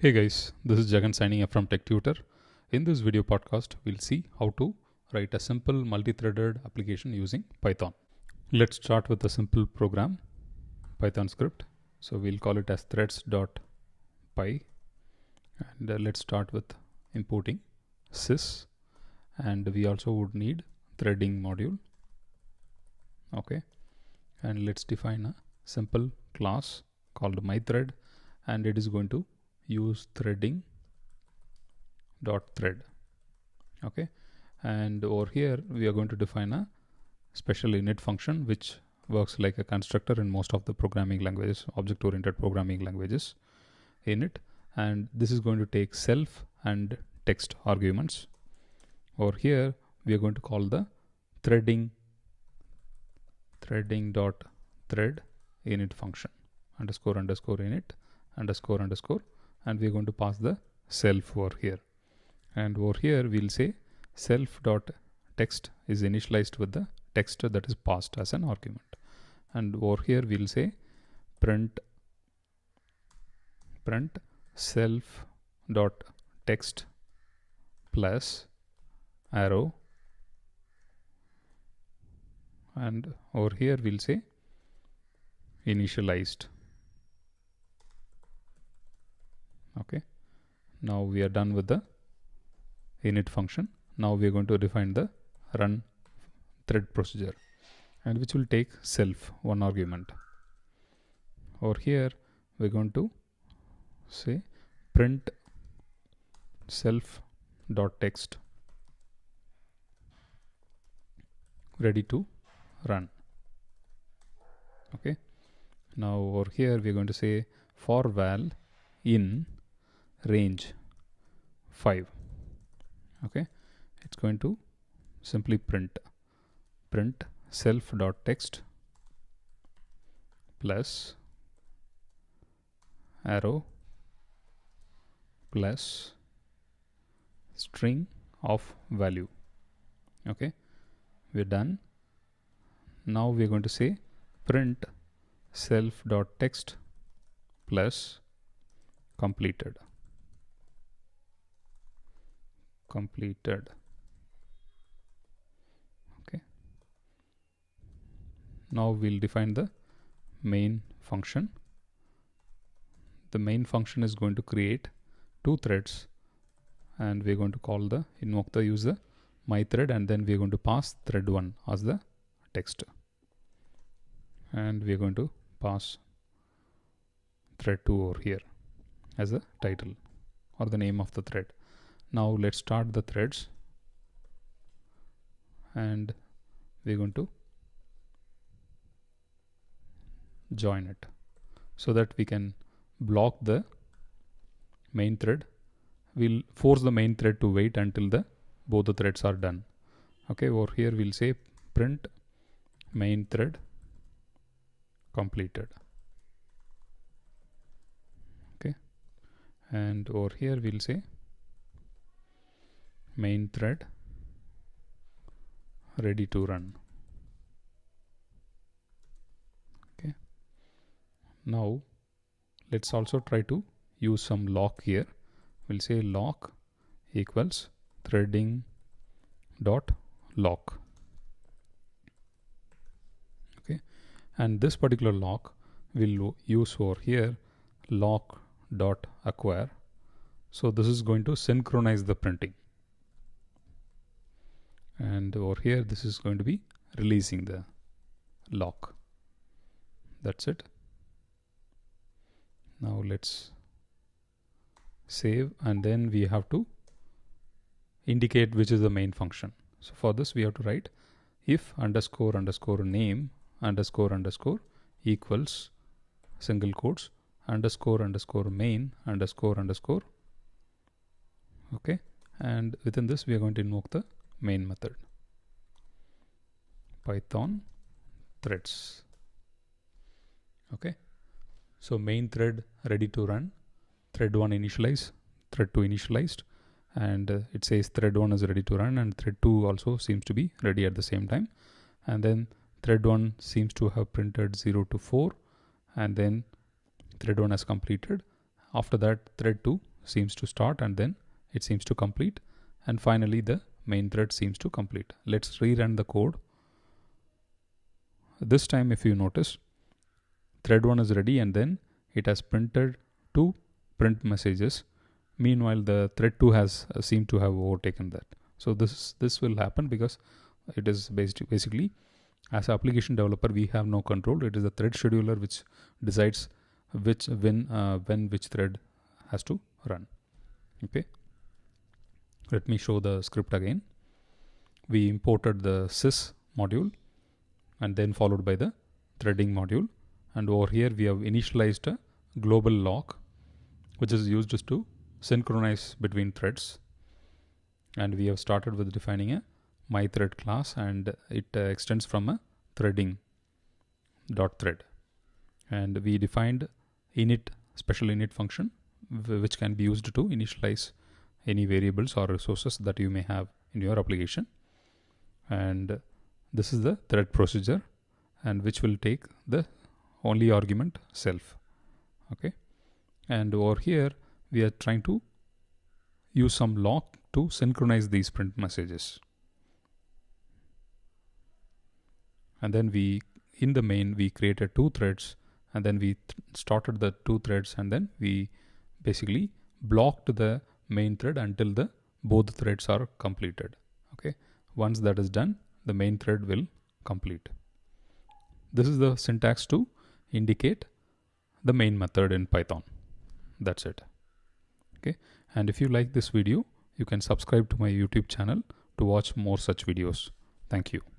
Hey guys, this is Jagan signing up from Tech Tutor. In this video podcast, we'll see how to write a simple multi-threaded application using Python. Let's start with a simple program, Python script. So we'll call it as threads.py, and let's start with importing sys, and we also would need threading module. Okay, and let's define a simple class called myThread, and it is going to use threading dot thread. Okay, and over here we are going to define a special init function which works like a constructor in most of the programming languages, object-oriented programming languages init, and this is going to take self and text arguments. Over here we are going to call the threading dot thread init function underscore init underscore, and we're going to pass the self over here. And over here we'll say self dot text is initialized with the text that is passed as an argument. And over here we'll say print self dot text plus arrow, and over here we'll say initialized. Okay, now we are done with the init function. Now we are going to define the run thread procedure, and which will take self, one argument. Over here we're going to say print self dot text ready to run. Okay, now over here we're going to say for val in range 5. Okay, it's going to simply print self dot text plus arrow plus string of value. Okay, we're done. Now we're going to say print self dot text plus completed. Okay, now we'll define the main function. The main function is going to create two threads, and we're going to invoke the user myThread, and then we're going to pass thread1 as the text, and we're going to pass thread2 over here as a title or the name of the thread. Now let's start the threads, and we're going to join it so that we can block the main thread. We'll force the main thread to wait until both the threads are done. Okay, over here we'll say print main thread completed. Okay, and over here we'll say main thread ready to run. Okay, now let's also try to use some lock here. We'll say lock equals threading dot lock. Okay, and this particular lock will use over here lock dot acquire. So this is going to synchronize the printing, and over here this is going to be releasing the lock. That's it. Now let's save, and then we have to indicate which is the main function. So for this we have to write if underscore name underscore equals single quotes underscore main underscore. Okay, and within this we are going to invoke the main method Python threads. Okay, so main thread ready to run, thread1 initialize, thread2 initialized, and it says thread1 is ready to run, and thread2 also seems to be ready at the same time, and then thread1 seems to have printed 0 to 4, and then thread1 has completed. After that thread2 seems to start and then it seems to complete, and finally the main thread seems to complete. Let's rerun the code. This time, if you notice, thread 1 is ready and then it has printed 2 print messages. Meanwhile, the thread 2 has seemed to have overtaken that. So this will happen because it is basically, as an application developer, we have no control. It is the thread scheduler which decides when which thread has to run. Okay. Let me show the script again. We imported the sys module and then followed by the threading module. And over here we have initialized a global lock, which is used to synchronize between threads. And we have started with defining a myThread class, and it extends from a threading.thread. And we defined special init function, which can be used to initialize any variables or resources that you may have in your application. And this is the thread procedure, and which will take the only argument self. Okay. And over here we are trying to use some lock to synchronize these print messages. And then in the main we created 2 threads, and then we started the 2 threads, and then we basically blocked the main thread until both threads are completed. Okay. Once that is done, the main thread will complete. This is the syntax to indicate the main method in Python. That's it. Okay. And if you like this video, you can subscribe to my YouTube channel to watch more such videos. Thank you.